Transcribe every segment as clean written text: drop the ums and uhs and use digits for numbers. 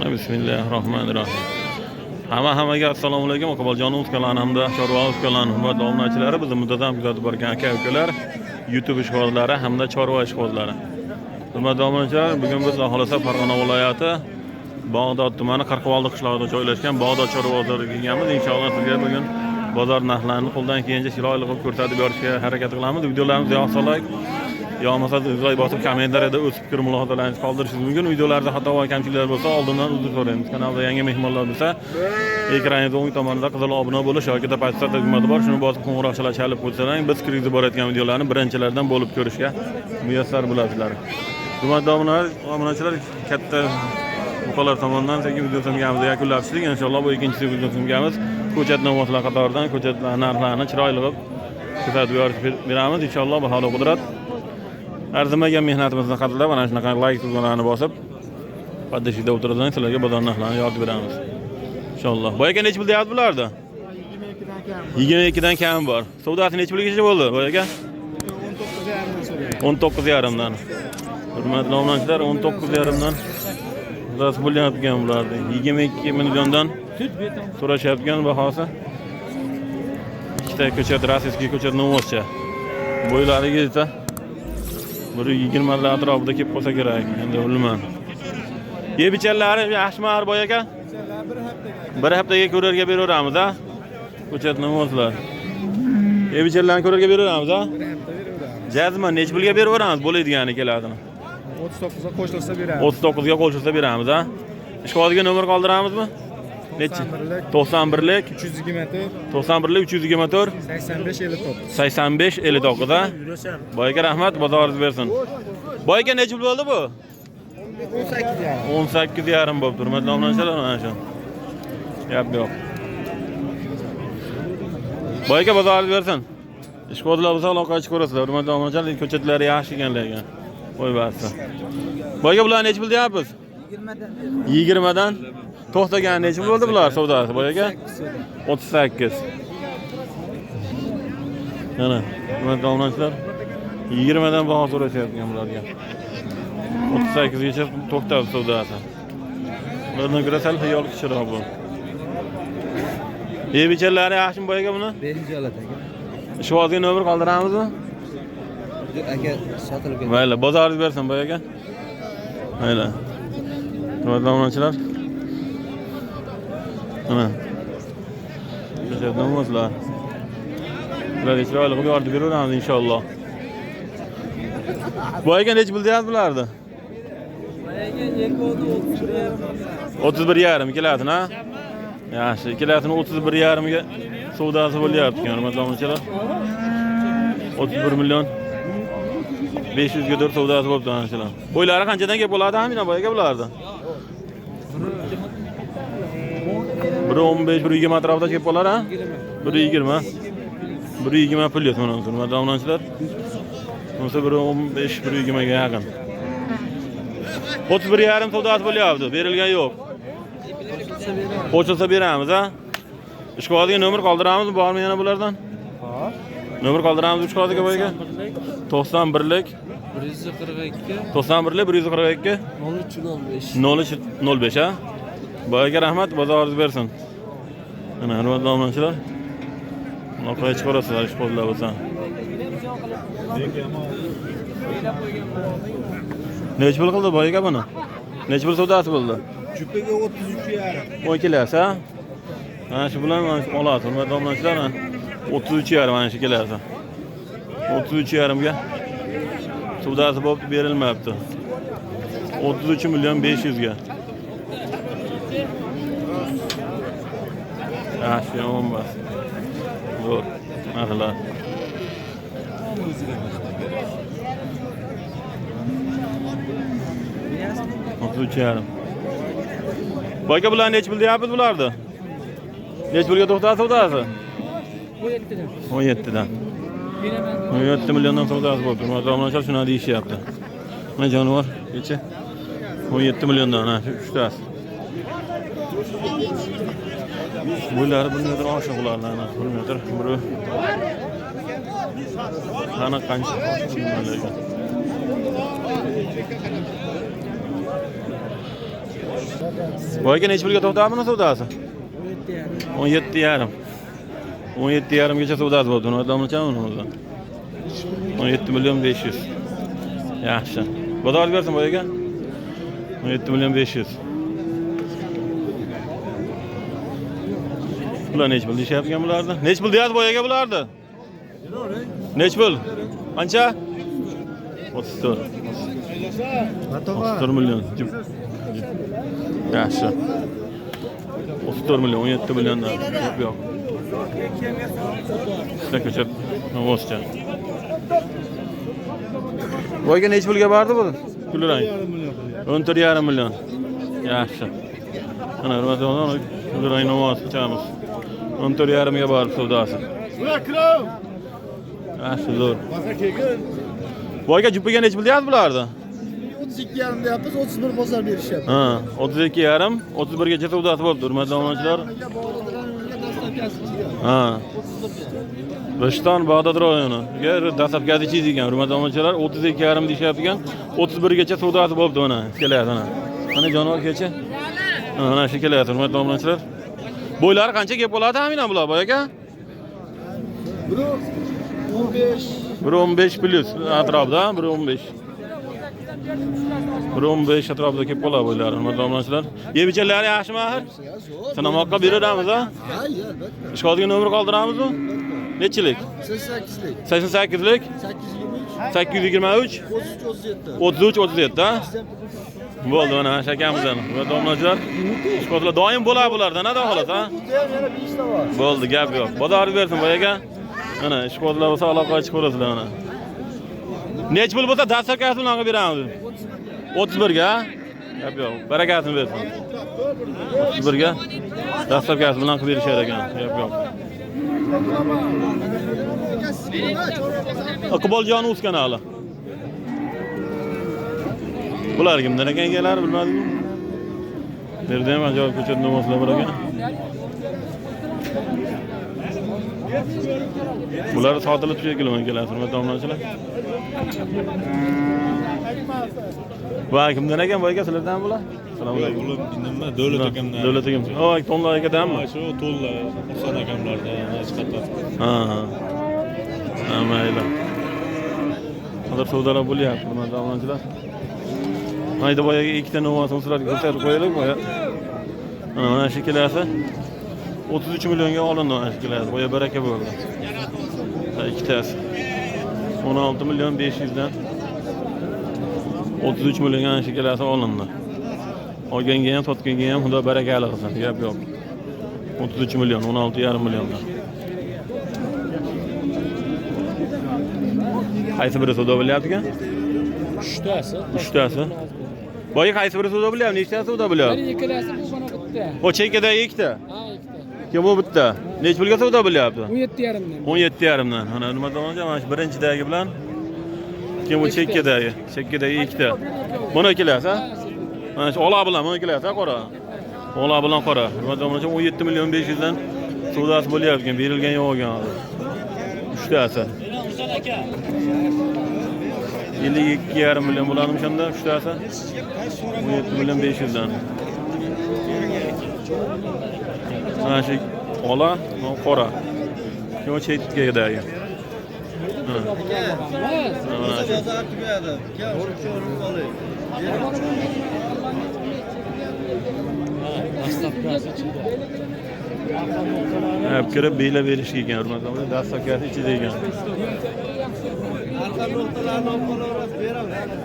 Mana bismillahirrohmanirrohim. Hammaga assalomu alaykum. Iqboljonov kanali hamda Chorvoq kanali hurmatli obunachilar, bizni muntazam kuzatib borgan aka-ukalar, YouTube ishg'olchilari hamda chorva ishg'olchilari. Hurmatli obunachilar, bugun biz xohlasa Farg'ona viloyati Bog'dod tumani Qirqovoldi qishlog'ida joylashgan Bog'dod chorva bozoriga kelganmiz. Inshaalloh sizga bugun bozor narxlarini qo'ldan kelgancha chiroyli qilib ko'rsatib berishga harakat qilamiz. Videolarimizni yoqsangiz yo'qmasa izlay bosib kommentariyada o'z fikr mulohazalaringizni qoldirishingiz mumkin. Videolarda xato va kamchiliklar bo'lsa oldindan uzr so'raymiz. Kanalda yangi mehmonlar bo'lsa ekraningizning o'ng tomonida qizil obuna bo'lish yoki pastda tugmasi bor, shuni bosib qo'ng'iroqchalar chalib qo'ysangiz biz kirgizib borayotgan videolarni birinchilardan bo'lib ko'rishga muyassar bo'lasizlar. Hurmatli obunachilar, katta buqalar tomonidan sekin videolarimizni yakunlab chiqdik. Inshaalloh bu ikkinchi videolarimiz ko'chat nomozlar qatoridan ko'chatlar narxlarini chiroyli qilib ko'rsatib beramiz. Inshaalloh baholo qudrat arzimagan mehnatimizni qadrlab mana shunaqa like tugmalarini bosib paddashida o'tiradigan sizlarga bozor narxlarini yoritib beramiz. Inshaalloh. Boyaga necha pul deyapti bularda? 22 dan kam bor. Savdosi necha pulgacha bo'ldi boyaga? 19,5 dan. Hurmatli obunachilar, 19,5 dan savdosi bo'lyapgan bularning. 22 milliondan so'rashayotgan bahosi. Ikkita ko'chat, rossiyskiy ko'chat nomozcha. Bo'ylariga esa 120 lar atrofida kelib qolsa kerak. Endi bilmayman. Yebichanlari yaxshimi boyaga? Bir haftaga ko'rarga beraveramiz, a? Ko'chat nomozlar. Yebichanlarni ko'rarga beraveramiz, a? Jazman necha pulga beraveramiz bo'laydigani keladimi? 39 ga qo'shilsa beramiz. 39 ga qo'shilsa beramiz, a? Ishqodiga nomer qoldiramizmi? Necha? 91lik 324 91lik 324 85 59 59 da. Boyaga rahmat, bozoringiz bersin. Boyaga necha pul bo'ldi bu? 18,5 bo'lib turibdi. Hurmatli obunachilar, mana shu. Gap yo'q. Boyaga bozoringiz bersin. Ishqodilar bo'lsa aloqa chiqarasizlar. Hurmatli obunachilar, ko'chatlari yaxshi ekanlarga. Qo'y bersin. Boyaga bular necha pul deyapmiz? 20 dan. To'xtagan necha pul bo'ldi bular savdosi boyaga? 38. Mana, hurmatli obunachilar, 20 dan baho so'rashayotgan bularga. 38 gacha to'xtadi savdosi. Ulardan ko'ra sal xiyol kichikroq bu. Yebichanlari yaxshimi boyaga buni? Behijolat aka. Ishvozga nomer qoldiramizmi? Aka sotilib ketdi. Mayli, bozoringiz bersin boyaga. Mayli. Hurmatli obunachilar, mana ko'chat nomozlar. Bularga chiroyli qilib yoritib beraveramiz inshaalloh. Boyaga necha pul deyapti bularni? Boyaga 31,5 keladi, ha? Yaxshi, ikkalasini 31,5 ga savdosi bo'lyapti, hurmatli obunachilar. 31 million 500 ga savdosi bo'libdi obunachilar. Bo'ylari qanchadan kelib bo'ladi hamina boyaga bularni? 115 120 atrofida kelib qolar, ha? 120. 120 pul yo'q mana hurmatli obunachilar. Bunisi 115 120 ga yaqin. 31,5 savdosi bo'lyapti, berilgan yo'q. Qo'shilsa beramiz, ha? Ishqodiga nomer qoldiramizmi, bormi yana bulardan? Bor. Nomer qoldiramiz ishqodiga boyaga. 91lik 142 91lik 142 0305, ha? Boyaga rahmat, bozoringiz bersin. Mana hurmatli obunachilar, aloqaga chiqarasizlar ishqodilar bo'lsa. Necha pul qildi boyaga buni? Necha pul savdosi bo'ldi? Jupaga 33,5. 10 kelasa. Mana shu bilan olasiz, hurmatli obunachilar. 33,5 mana shu kelasa. 33,5 ga savdosi bo'lib berilmayapti. 33 million 500 ga. Yaxshi, yomon emas. Zo'r. Narxlar. Boyga bular necha pul deyapsiz bularni? Necha pulga to'xtadi savdosi? 17 dan. 17 milliondan savdosi bo'ldi. Hurmatli obunachilar, shuni deyishyapti. Mana jonivor necha? 17 milliondan, ha, shu uchtasi. Bo'ylari 1 metr oshiq ulardan, 1 metr. Biri qani qancha Boyga necha pulga to'xtabini savdosi? 17,5. 17,5 gacha savdosi bo'ldi. Nima domlachami uni? 17 million 500. Yaxshi. Bozor bersin boyga. 17 million 500. Bular necha pul deyapgan bularni? Necha pul deyapti boyaga bularni? Necha pul? Qancha? 34. 34 million. Yaxshi. 34 million, 17 milliondan. Yo'q. Sizga ko'chib, o'scha. Boyga necha pulga bordi bu? Kulrang. 14,5 million. Yaxshi. Ana Ramazondan kulrang namoz qilamiz. 14,5 ga borib savdosi. Yaxshi, zo'r. Boyga jupiga necha pul deyapti bularni? 32,5 deyapmiz, 31 bozor berishyapti. Ha, 32,5, 31 gacha savdosi bo'libdi, hurmatli obunachilar. Ha. Rishton Bag'dod rayoni. Dastlabki chiz ekan, hurmatli obunachilar, 32,5 deyapgan, 31 gacha savdosi bo'libdi mana. Kelayapti mana. Mana jonivor kecha. Mana shu kelyapti, hurmatli obunachilar. Bo'ylari qancha kelib qoladi aminan bular boyaga? 1.15 plus atrofda, 1.15. 1.15 atrofida kelib qoladi bo'ylari, hurmatli obunachilar. Yebichalari yaxshimi axir? Sinamoqqa beramiz a? Ha, albatta. Ishqodiga nomer qoldiramizmi? Nechilik? 88lik. 88lik? 823 33 37 da. Bo'ldi mana shakamizdan. Va domlachilar, ishqodilar doim bo'ladi bulardan, nada xolos ha? Yana 5 ta bor. Bo'ldi, gap yo'q. Bozor bersin boyaga. Mana ishqodilar bo'lsa aloqa chiqib ko'rasizlar mana. Nech pul bo'lsa dastlabkasi bilan qilib beramiz. 31 ga. Gap yo'q. Barakatini bersin. 31 ga dastlabkasi bilan qilib berishar ekan. Gap yo'q. Iqboljon Uz kanali. Bular kimdan ekan egalari bilmadimmi? Nerda ham ajoyib ko'chat nomozlar bor ekan. Bular sotilib tushayotgan ekanlar, hurmatli obunachilar. Va kimdan ekan boyga sizlardan bular? Assalomu alaykum. Bular nima? Davlat akamdan. Davlat akam. Voy, Tomlar akadanmi? Shu to'lla Husan akamlardan chiqadi. Ha. Ha, mayli. Hozir savdolar bo'lyapti, hurmatli obunachilar. Mayda boyaga ikkita novasini sizlarga ko'rsatib qo'yaylik boya. Mana shu kelasi 33 millionga olindi mana shu kelasi. Boya baraka bo'ldi. Ikkitasi 16 million 500 dan 33 millionga mana shu kelasi olindi. Olganga ham, sotganga ham xudo barakali qilsin. Gap yo'q. 33 million, 16,5 milliondan. Qaysi biri savdo bo'lyapti ekan? 3tasi. 3tasi. Boya qaysi biri savdo bo'lyapti? Nechtasi savdo bo'lyapti? Ikkalasi bu mana bitta. O chekkadagi ikkita. Ha, ikkita. Kim bu bitta? Nech pulga savdo bo'lyapti? 17,5 dan. 17,5 dan. Mana nima deyapman, mana shu birinchidagi bilan kim bu chekkadagi? Chekkadagi ikkita. Mana ikkalasi, ha? Mana shu ola bilan mana ikkalasi, ha, qora. Ola bilan qora. Nima deyapman, 17 million 500 dan savdosi bo'lyapti ekan, berilgan yo'q ekan hozir. 3tasi. 52,5 million bo'ladimi shunda 3tasi? 17 million 500 dan. Mana shu ola, qora. Yo chekkadagi. Ha. Mana shu. Hep kirib beyla berishga ekan, hurmatli obunachilar, dastlabkasi ichida ekan. Arqa nuqtalarni olib qolaverasiz, beraverasiz.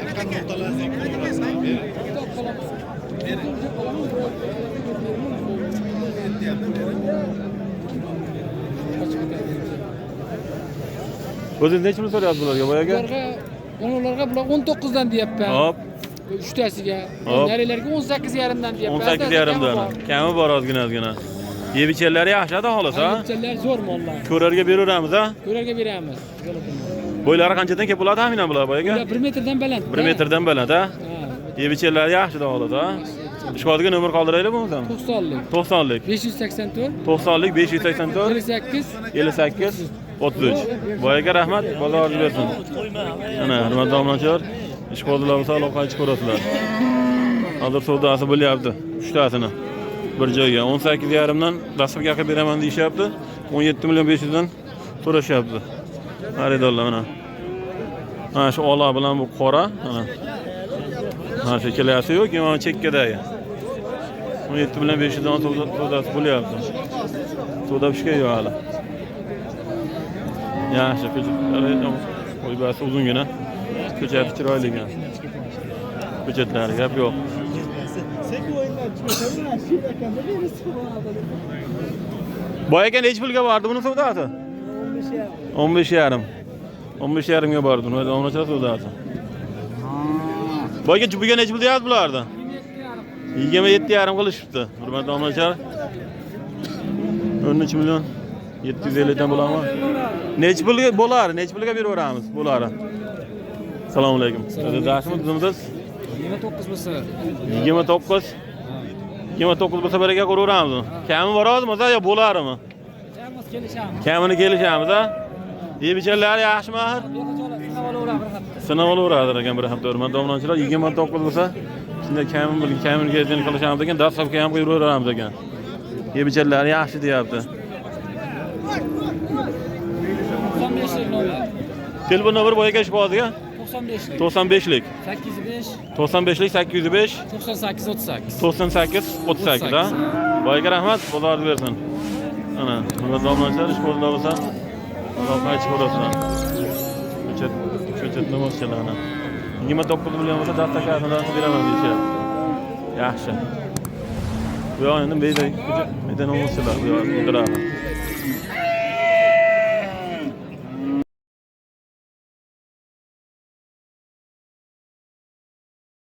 Arqa nuqtalarni O'zingiz necha pul so'rayapsiz bularga boyaga? Ularga bular 19 dan deyapman. Hop, 3tasiga. Hop. Narilarga 18,5 dan deyapman. 18,5 dan. Kami bor ozgina. Yebichalari yaxshi-da xolos, ha? Yebichallar zo'r mollar. Ko'rarga beramiz, ha? Ko'rarga beramiz. Bo'ylari qanchadan kelib bo'ladi aminan bular boyaga? Ular 1 metrdan baland. 1 metrdan baland, ha? Yebichalari yaxshi-da xolos, ha? Ishqodiga nomer qoldiraylik bo'lmasa? 90lik. 90lik. 584 90lik 584 58 58 33. Boyaga rahmat, bozor bersin. Mana hurmatli obunachilar, ishqodilar bo'lsa aloqa chiqib ko'rasizlar. Hazır savdosi bo'lyapti. 3 tasini bir joyga 18,5 dan dasturga beraman deyishyapti. 17 million 500 dan so'rashyapti. Xaridorlar mana. Mana shu ola bilan bu qora, mana. Mana shu kelasi yo'q, mana chekkadagi. 17 million 500 dan savdosi bo'lyapti. Savdo pishgan yo'q hali. Yaxshi, qo'ybasi uzungina. Ko'chati chiroyli ekan. Ko'chatlari gap yo'q. Boy ekan necha pulga bordi buni savdosi? 15,5. 15,5 ga bordi buni onachilar savdosi. Boyga jubiga necha pul deyapti bularda? 27,5 qilishibdi. Hurmatli onachilar. 13 million 750 dan bo'ladimi? Necha pulga bo'lar? Necha pulga beraveramiz bularni? Assalomu alaykum. Daxmi bizimiz 29 bo'lsa. 29. 29 bo'lsa baraga quraveramiz. Kami boradimi, yo bo'larmi? Kamimiz kelishamiz. Kamini kelishamiz, ha? Yebichalar yaxshimi? Sinab olaveradi ekan bir hafta o'rmon domlanchilar 29 bo'lsa, shunda kamini kelishini qilishamiz ekan, dastlabki ham qo'yaveramiz ekan. Yebichalar yaxshi deyapti. 95lik nomer. Telefon nomeri boyaga ish bozga 95lik. 95lik. 805 95lik 805 98 38. 98 38 ha. Boyaga rahmat, Xudo bersin. Ana, bunda domlanchilar ish qo'lida bo'lsa, Alloh qaychi ko'rsin. Ko'chatni boshqalar ana. 29 million bo'lsa dastakasini beraman deyishyapti. Yaxshi. Bu yo'q endi beyda nomuschilar bu yo'q o'tiradi.